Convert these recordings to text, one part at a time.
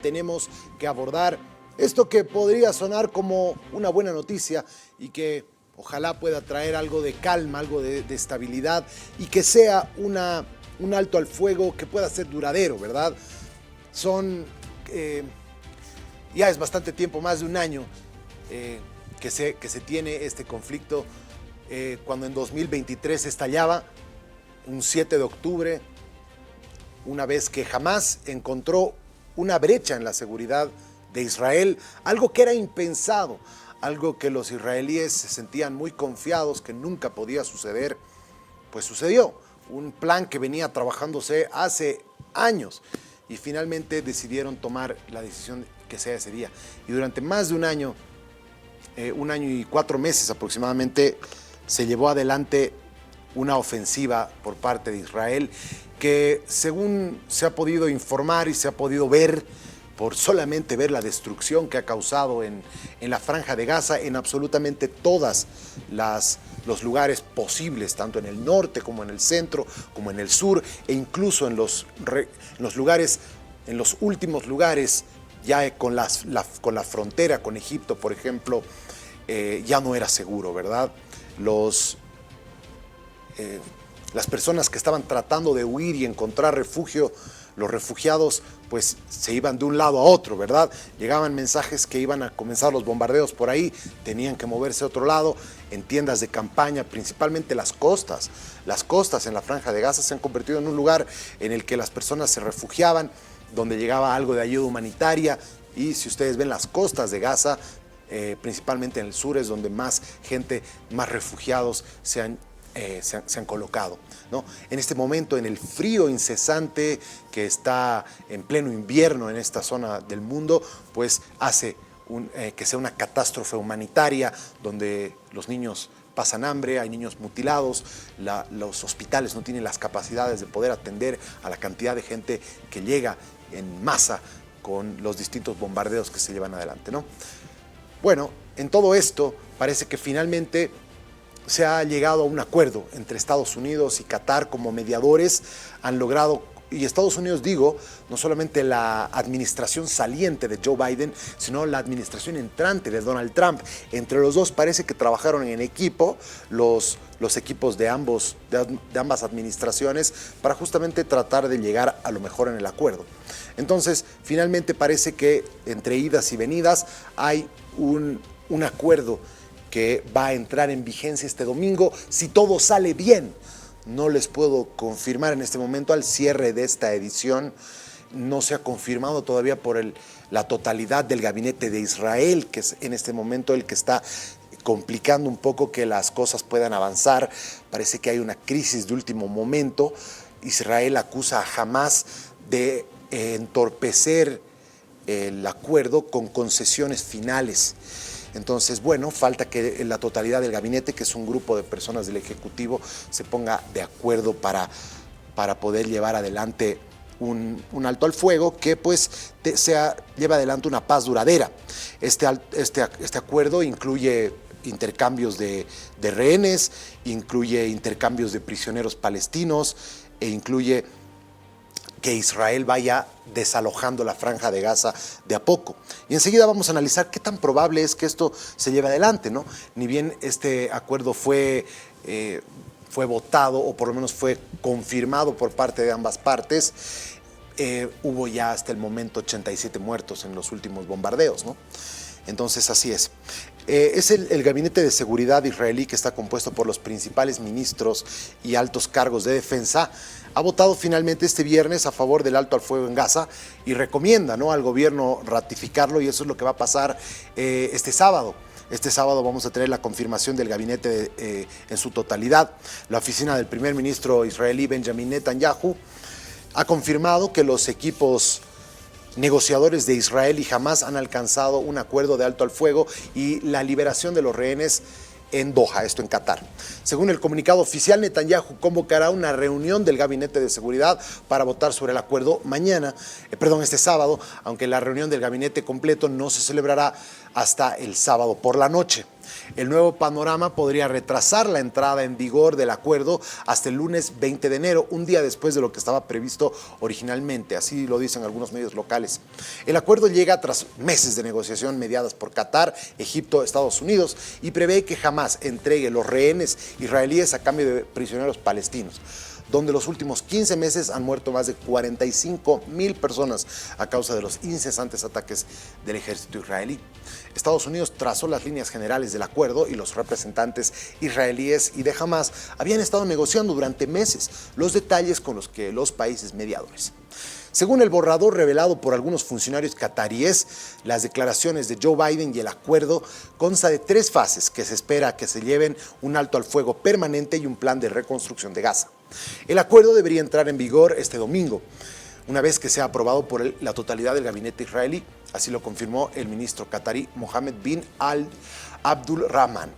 Tenemos que abordar esto que podría sonar como una buena noticia y que ojalá pueda traer algo de calma, algo de estabilidad y que sea un alto al fuego que pueda ser duradero, ¿verdad? Ya es bastante tiempo, más de un año que se tiene este conflicto, cuando en 2023 estallaba, un 7 de octubre, una vez que Hamás encontró una brecha en la seguridad de Israel, algo que era impensado, algo que los israelíes se sentían muy confiados que nunca podía suceder, pues sucedió. Un plan que venía trabajándose hace años y finalmente decidieron tomar la decisión que sea ese día. Y durante más de un año y 4 meses aproximadamente, se llevó adelante una ofensiva por parte de Israel que, según se ha podido informar y se ha podido ver, por solamente ver la destrucción que ha causado en la Franja de Gaza, en absolutamente todos los lugares posibles, tanto en el norte como en el centro, como en el sur, e incluso en los últimos lugares, ya con la frontera con Egipto, por ejemplo, ya no era seguro, ¿verdad? Las personas que estaban tratando de huir y encontrar refugio, los refugiados, pues se iban de un lado a otro, ¿verdad? Llegaban mensajes que iban a comenzar los bombardeos por ahí, tenían que moverse a otro lado, en tiendas de campaña, principalmente las costas. Las costas en la Franja de Gaza se han convertido en un lugar en el que las personas se refugiaban, donde llegaba algo de ayuda humanitaria, y si ustedes ven las costas de Gaza, principalmente en el sur, es donde más gente, más refugiados se han colocado, ¿no? En este momento, en el frío incesante que está en pleno invierno en esta zona del mundo, pues hace que sea una catástrofe humanitaria donde los niños pasan hambre, hay niños mutilados, los hospitales no tienen las capacidades de poder atender a la cantidad de gente que llega en masa con los distintos bombardeos que se llevan adelante, ¿no? Bueno, en todo esto parece que finalmente se ha llegado a un acuerdo entre Estados Unidos y Qatar como mediadores. Han logrado, y Estados Unidos digo, no solamente la administración saliente de Joe Biden, sino la administración entrante de Donald Trump. Entre los dos parece que trabajaron en equipo los equipos de ambas administraciones para justamente tratar de llegar a lo mejor en el acuerdo. Entonces, finalmente parece que entre idas y venidas hay un acuerdo que va a entrar en vigencia este domingo, si todo sale bien. No les puedo confirmar en este momento al cierre de esta edición. No se ha confirmado todavía por la totalidad del gabinete de Israel, que es en este momento el que está complicando un poco que las cosas puedan avanzar. Parece que hay una crisis de último momento. Israel acusa a Hamás de entorpecer el acuerdo con concesiones finales. Entonces, bueno, falta que la totalidad del gabinete, que es un grupo de personas del Ejecutivo, se ponga de acuerdo para poder llevar adelante un alto al fuego que pues lleve adelante una paz duradera. Este acuerdo incluye intercambios de rehenes, incluye intercambios de prisioneros palestinos e incluye que Israel vaya desalojando la Franja de Gaza de a poco. Y enseguida vamos a analizar qué tan probable es que esto se lleve adelante, ¿no? Ni bien este acuerdo fue votado, o por lo menos fue confirmado por parte de ambas partes, hubo ya hasta el momento 87 muertos en los últimos bombardeos, ¿no? Entonces, así es. Es el gabinete de seguridad israelí, que está compuesto por los principales ministros y altos cargos de defensa, ha votado finalmente este viernes a favor del alto al fuego en Gaza y recomienda, ¿no?, al gobierno ratificarlo, y eso es lo que va a pasar este sábado. Este sábado vamos a tener la confirmación del gabinete en su totalidad. La oficina del primer ministro israelí Benjamin Netanyahu ha confirmado que los equipos negociadores de Israel y Hamás han alcanzado un acuerdo de alto al fuego y la liberación de los rehenes en Doha, esto en Qatar. Según el comunicado oficial, Netanyahu convocará una reunión del Gabinete de Seguridad para votar sobre el acuerdo este sábado, aunque la reunión del gabinete completo no se celebrará hasta el sábado por la noche. El nuevo panorama podría retrasar la entrada en vigor del acuerdo hasta el lunes 20 de enero, un día después de lo que estaba previsto originalmente, así lo dicen algunos medios locales. El acuerdo llega tras meses de negociación mediadas por Qatar, Egipto, Estados Unidos y prevé que Hamás entregue los rehenes israelíes a cambio de prisioneros palestinos, donde los últimos 15 meses han muerto más de 45,000 personas a causa de los incesantes ataques del ejército israelí. Estados Unidos trazó las líneas generales del acuerdo y los representantes israelíes y de Hamás habían estado negociando durante meses los detalles con los países mediadores. Según el borrador revelado por algunos funcionarios cataríes, las declaraciones de Joe Biden y el acuerdo consta de 3 fases que se espera que se lleven un alto al fuego permanente y un plan de reconstrucción de Gaza. El acuerdo debería entrar en vigor este domingo, una vez que sea aprobado por la totalidad del gabinete israelí. Así lo confirmó el ministro catarí Mohammed bin Abdul Rahman.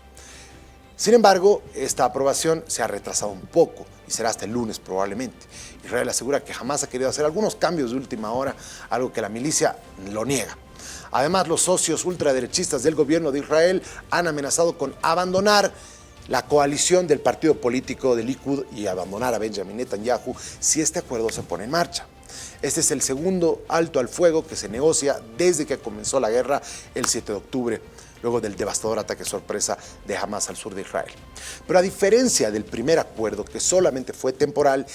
Sin embargo, esta aprobación se ha retrasado un poco y será hasta el lunes probablemente. Israel asegura que jamás ha querido hacer algunos cambios de última hora, algo que la milicia lo niega. Además, los socios ultraderechistas del gobierno de Israel han amenazado con abandonar la coalición del partido político del Likud y abandonar a Benjamin Netanyahu si este acuerdo se pone en marcha. Este es el segundo alto al fuego que se negocia desde que comenzó la guerra el 7 de octubre, luego del devastador ataque sorpresa de Hamás al sur de Israel. Pero a diferencia del primer acuerdo, que solamente fue temporal,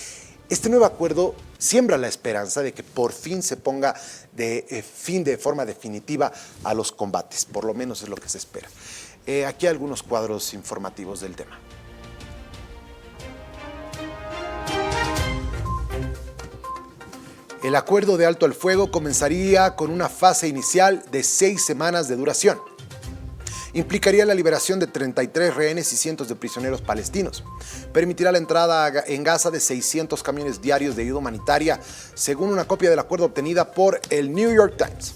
este nuevo acuerdo siembra la esperanza de que por fin se ponga fin de forma definitiva a los combates, por lo menos es lo que se espera. Aquí algunos cuadros informativos del tema. El acuerdo de alto al fuego comenzaría con una fase inicial de 6 semanas de duración. Implicaría la liberación de 33 rehenes y cientos de prisioneros palestinos. Permitirá la entrada en Gaza de 600 camiones diarios de ayuda humanitaria, según una copia del acuerdo obtenida por el New York Times.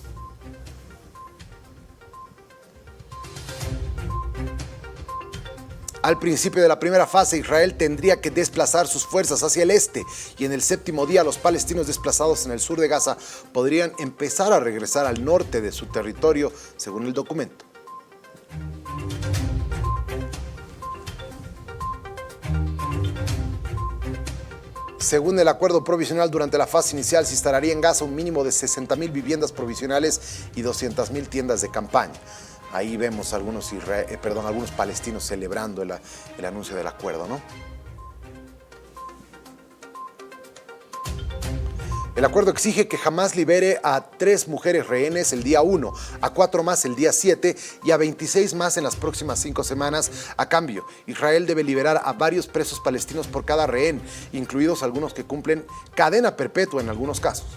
Al principio de la primera fase, Israel tendría que desplazar sus fuerzas hacia el este y en el 7º día los palestinos desplazados en el sur de Gaza podrían empezar a regresar al norte de su territorio, según el documento. Según el acuerdo provisional, durante la fase inicial se instalaría en Gaza un mínimo de 60,000 viviendas provisionales y 200,000 tiendas de campaña. Ahí vemos algunos palestinos celebrando el anuncio del acuerdo, ¿no? El acuerdo exige que Hamás libere a 3 mujeres rehenes el día 1, a 4 más el día 7 y a 26 más en las próximas 5 semanas. A cambio, Israel debe liberar a varios presos palestinos por cada rehén, incluidos algunos que cumplen cadena perpetua en algunos casos.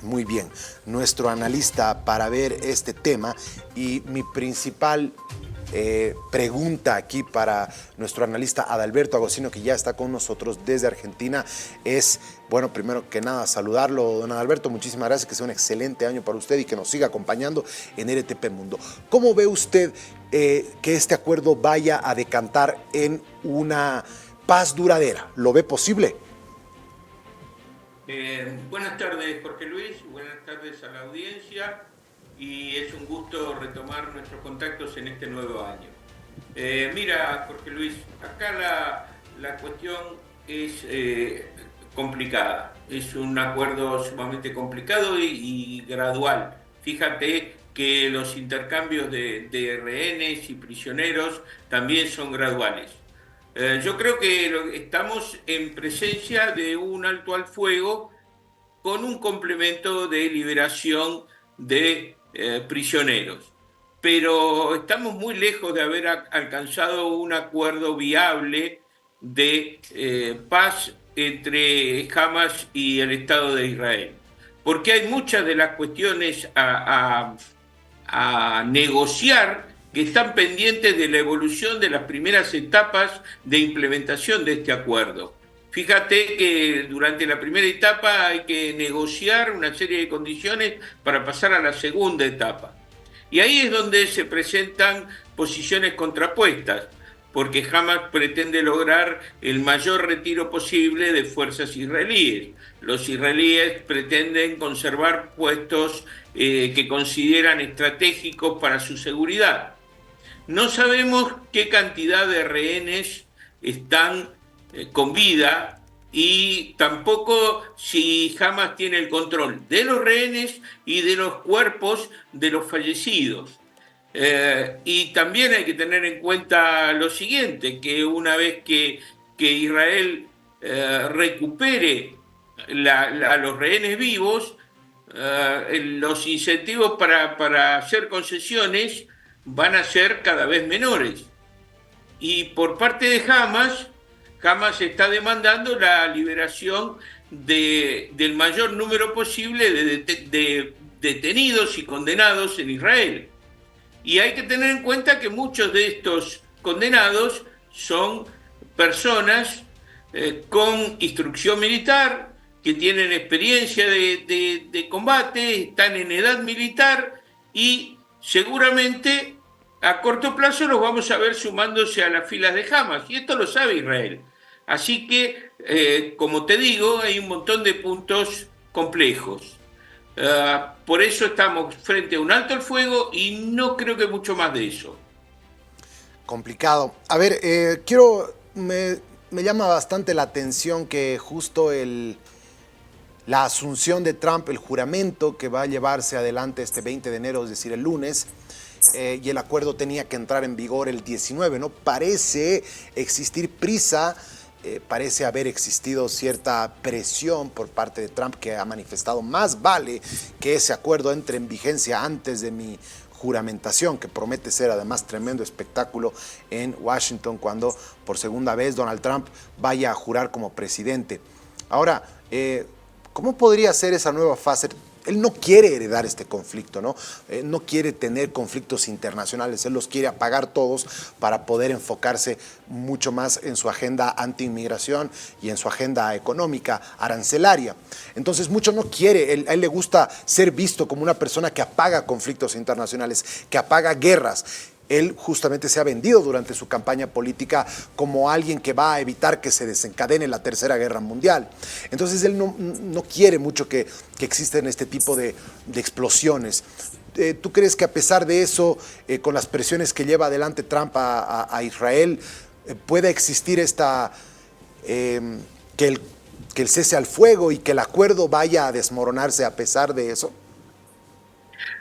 Muy bien, nuestro analista para ver este tema y mi principal pregunta aquí para nuestro analista Adalberto Agostino, que ya está con nosotros desde Argentina, es, bueno, primero que nada saludarlo, don Adalberto, muchísimas gracias, que sea un excelente año para usted y que nos siga acompañando en RTP Mundo. ¿Cómo ve usted que este acuerdo vaya a decantar en una paz duradera? ¿Lo ve posible? Buenas tardes, Jorge Luis, buenas tardes a la audiencia y es un gusto retomar nuestros contactos en este nuevo año. Mira, Jorge Luis, acá la cuestión es complicada, es un acuerdo sumamente complicado y gradual. Fíjate que los intercambios de rehenes y prisioneros también son graduales. Yo creo que estamos en presencia de un alto al fuego con un complemento de liberación de prisioneros. Pero estamos muy lejos de haber alcanzado un acuerdo viable de paz entre Hamás y el Estado de Israel. Porque hay muchas de las cuestiones a negociar que están pendientes de la evolución de las primeras etapas de implementación de este acuerdo. Fíjate que durante la primera etapa hay que negociar una serie de condiciones para pasar a la segunda etapa. Y ahí es donde se presentan posiciones contrapuestas, porque Hamás pretende lograr el mayor retiro posible de fuerzas israelíes. Los israelíes pretenden conservar puestos que consideran estratégicos para su seguridad. No sabemos qué cantidad de rehenes están con vida y tampoco si Hamas tiene el control de los rehenes y de los cuerpos de los fallecidos. Y también hay que tener en cuenta lo siguiente, que una vez que Israel recupere a los rehenes vivos, los incentivos para hacer concesiones van a ser cada vez menores. Y por parte de Hamas está demandando la liberación del mayor número posible de detenidos y condenados en Israel. Y hay que tener en cuenta que muchos de estos condenados son personas con instrucción militar, que tienen experiencia de combate, están en edad militar y seguramente a corto plazo los vamos a ver sumándose a las filas de Hamas. Y esto lo sabe Israel. Así que, como te digo, hay un montón de puntos complejos. Por eso estamos frente a un alto el fuego y no creo que mucho más de eso. Complicado. A ver, me llama bastante la atención que justo la asunción de Trump, el juramento que va a llevarse adelante este 20 de enero, es decir, el lunes, y el acuerdo tenía que entrar en vigor el 19, ¿no? Parece existir prisa. Parece haber existido cierta presión por parte de Trump, que ha manifestado más vale que ese acuerdo entre en vigencia antes de mi juramentación, que promete ser además tremendo espectáculo en Washington cuando por segunda vez Donald Trump vaya a jurar como presidente. Ahora, ¿cómo podría ser esa nueva fase? Él no quiere heredar este conflicto, ¿no? No quiere tener conflictos internacionales, él los quiere apagar todos para poder enfocarse mucho más en su agenda anti-inmigración y en su agenda económica, arancelaria. Entonces, mucho no quiere, a él le gusta ser visto como una persona que apaga conflictos internacionales, que apaga guerras. Él justamente se ha vendido durante su campaña política como alguien que va a evitar que se desencadene la Tercera Guerra Mundial. Entonces él no quiere mucho que existen este tipo de explosiones. ¿Tú crees que a pesar de eso, con las presiones que lleva adelante Trump a Israel, pueda existir que el cese al fuego y que el acuerdo vaya a desmoronarse a pesar de eso?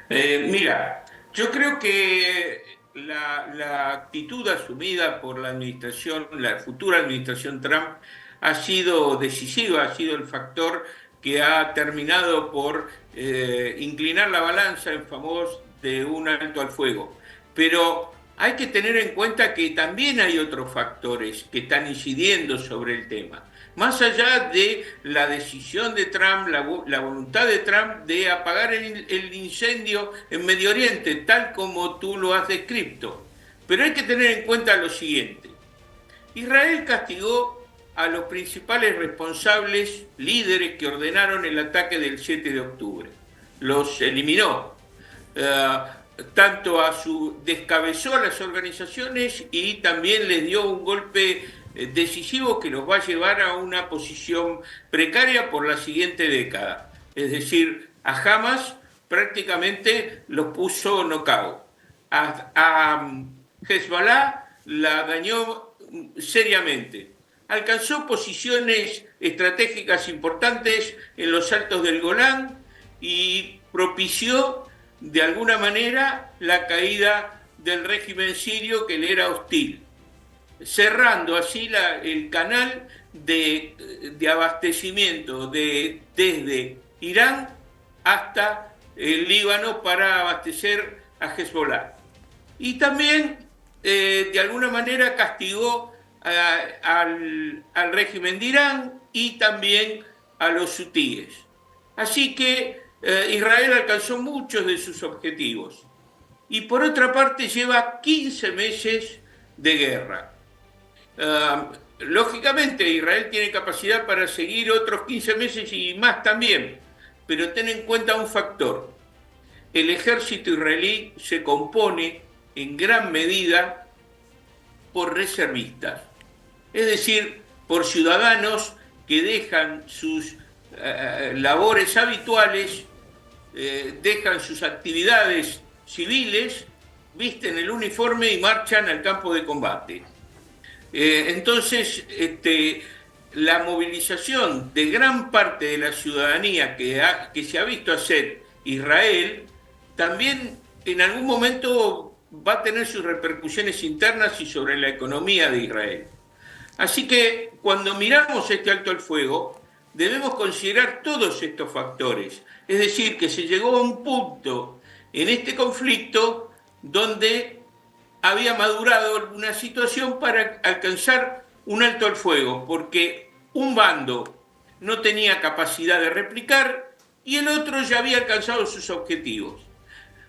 Mira, yo creo que la actitud asumida por la administración, la futura administración Trump, ha sido decisiva, ha sido el factor que ha terminado por inclinar la balanza en favor de un alto al fuego. Pero hay que tener en cuenta que también hay otros factores que están incidiendo sobre el tema. Más allá de la decisión de Trump, la voluntad de Trump de apagar el incendio en Medio Oriente, tal como tú lo has descrito. Pero hay que tener en cuenta lo siguiente. Israel castigó a los principales responsables, líderes que ordenaron el ataque del 7 de octubre. Los eliminó. Descabezó a las organizaciones y también les dio un golpe decisivo que los va a llevar a una posición precaria por la siguiente década. Es decir, a Hamas prácticamente los puso knockout. A Hezbollah la dañó seriamente. Alcanzó posiciones estratégicas importantes en los altos del Golán y propició de alguna manera la caída del régimen sirio que le era hostil, cerrando así el canal de abastecimiento desde Irán hasta el Líbano para abastecer a Hezbollah. Y también, de alguna manera, castigó al régimen de Irán y también a los hutíes. Así que Israel alcanzó muchos de sus objetivos. Y por otra parte lleva 15 meses de guerra. Lógicamente Israel tiene capacidad para seguir otros 15 meses y más también, pero ten en cuenta un factor. El ejército israelí se compone en gran medida por reservistas, es decir, por ciudadanos que dejan sus labores habituales, dejan sus actividades civiles visten el uniforme y marchan al campo de combate. Entonces, la movilización de gran parte de la ciudadanía que se ha visto hacer Israel, también en algún momento va a tener sus repercusiones internas y sobre la economía de Israel. Así que cuando miramos este alto al fuego, debemos considerar todos estos factores. Es decir, que se llegó a un punto en este conflicto donde había madurado una situación para alcanzar un alto al fuego, porque un bando no tenía capacidad de replicar y el otro ya había alcanzado sus objetivos.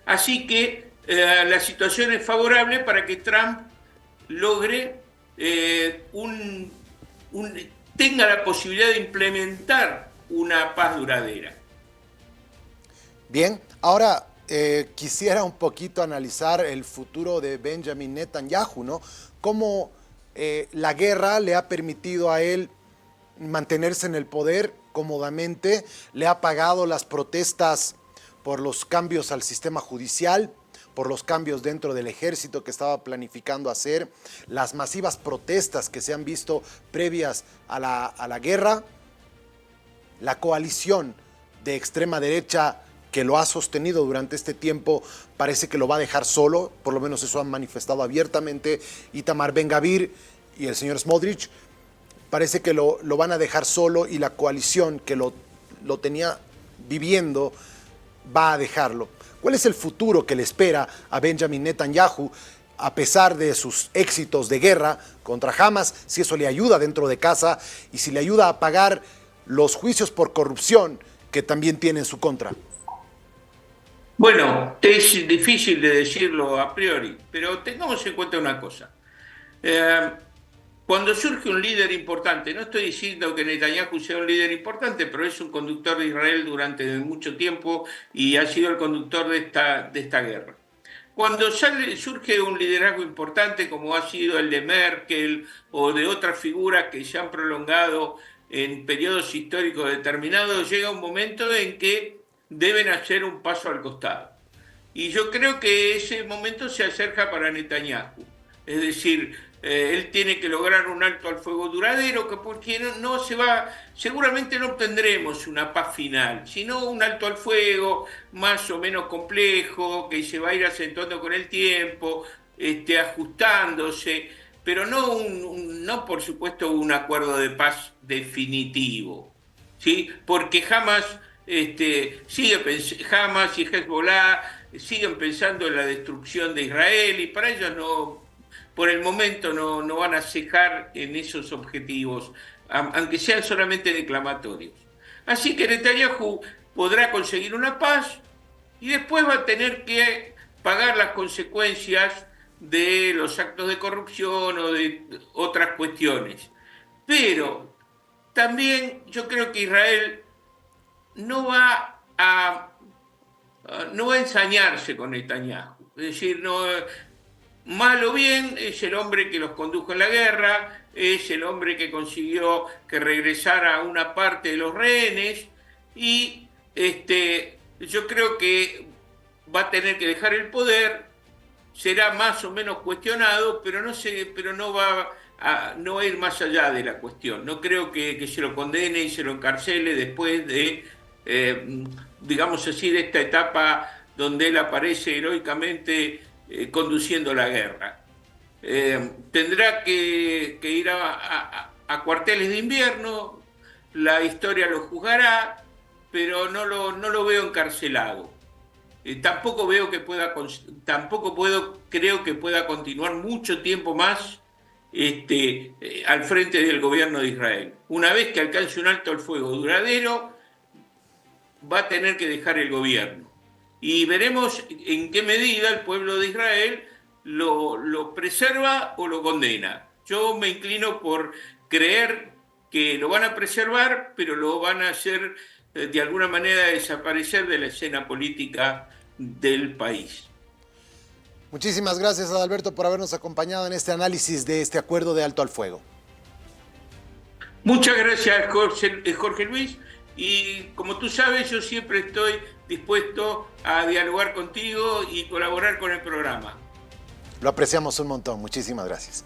Así que la situación es favorable para que Trump logre tenga la posibilidad de implementar una paz duradera. Bien, ahora quisiera un poquito analizar el futuro de Benjamin Netanyahu, ¿no? Cómo la guerra le ha permitido a él mantenerse en el poder cómodamente, le ha pagado las protestas por los cambios al sistema judicial, por los cambios dentro del ejército que estaba planificando hacer, las masivas protestas que se han visto previas a la guerra, la coalición de extrema derecha que lo ha sostenido durante este tiempo parece que lo va a dejar solo, por lo menos eso han manifestado abiertamente Itamar Ben-Gvir y el señor Smotrich. Parece que lo van a dejar solo y la coalición que lo tenía viviendo va a dejarlo. ¿Cuál es el futuro que le espera a Benjamin Netanyahu a pesar de sus éxitos de guerra contra Hamas? Si eso le ayuda dentro de casa y si le ayuda a pagar los juicios por corrupción que también tiene en su contra. Bueno, es difícil de decirlo a priori, pero tengamos en cuenta una cosa. Cuando surge un líder importante, no estoy diciendo que Netanyahu sea un líder importante, pero es un conductor de Israel durante mucho tiempo y ha sido el conductor de esta guerra. Cuando surge un liderazgo importante como ha sido el de Merkel o de otras figuras que se han prolongado en periodos históricos determinados, llega un momento en que deben hacer un paso al costado. Y yo creo que ese momento se acerca para Netanyahu. Es decir, él tiene que lograr un alto al fuego duradero, que porque no se va, seguramente no obtendremos una paz final, sino un alto al fuego más o menos complejo, que se va a ir acentuando con el tiempo, ajustándose, pero no por supuesto un acuerdo de paz definitivo, ¿sí? Porque Hamas Hamas y Hezbollah siguen pensando en la destrucción de Israel y para ellos por el momento no van a cejar en esos objetivos, aunque sean solamente declamatorios. Así que Netanyahu podrá conseguir una paz y después va a tener que pagar las consecuencias de los actos de corrupción o de otras cuestiones. Pero también yo creo que Israel no va a ensañarse con Netanyahu. Es decir, mal o bien, es el hombre que los condujo en la guerra, es el hombre que consiguió que regresara una parte de los rehenes y yo creo que va a tener que dejar el poder, será más o menos cuestionado, pero no va a ir más allá de la cuestión. No creo que se lo condene y se lo encarcele después de digamos así, de esta etapa donde él aparece heroicamente conduciendo la guerra. Tendrá que ir a cuarteles de invierno, la historia lo juzgará, pero no lo veo encarcelado. Tampoco creo que pueda continuar mucho tiempo más al frente del gobierno de Israel. Una vez que alcance un alto al fuego duradero, va a tener que dejar el gobierno. Y veremos en qué medida el pueblo de Israel lo preserva o lo condena. Yo me inclino por creer que lo van a preservar, pero lo van a hacer de alguna manera desaparecer de la escena política del país. Muchísimas gracias, Adalberto, por habernos acompañado en este análisis de este acuerdo de alto al fuego. Muchas gracias, Jorge Luis. Y como tú sabes, yo siempre estoy dispuesto a dialogar contigo y colaborar con el programa. Lo apreciamos un montón. Muchísimas gracias.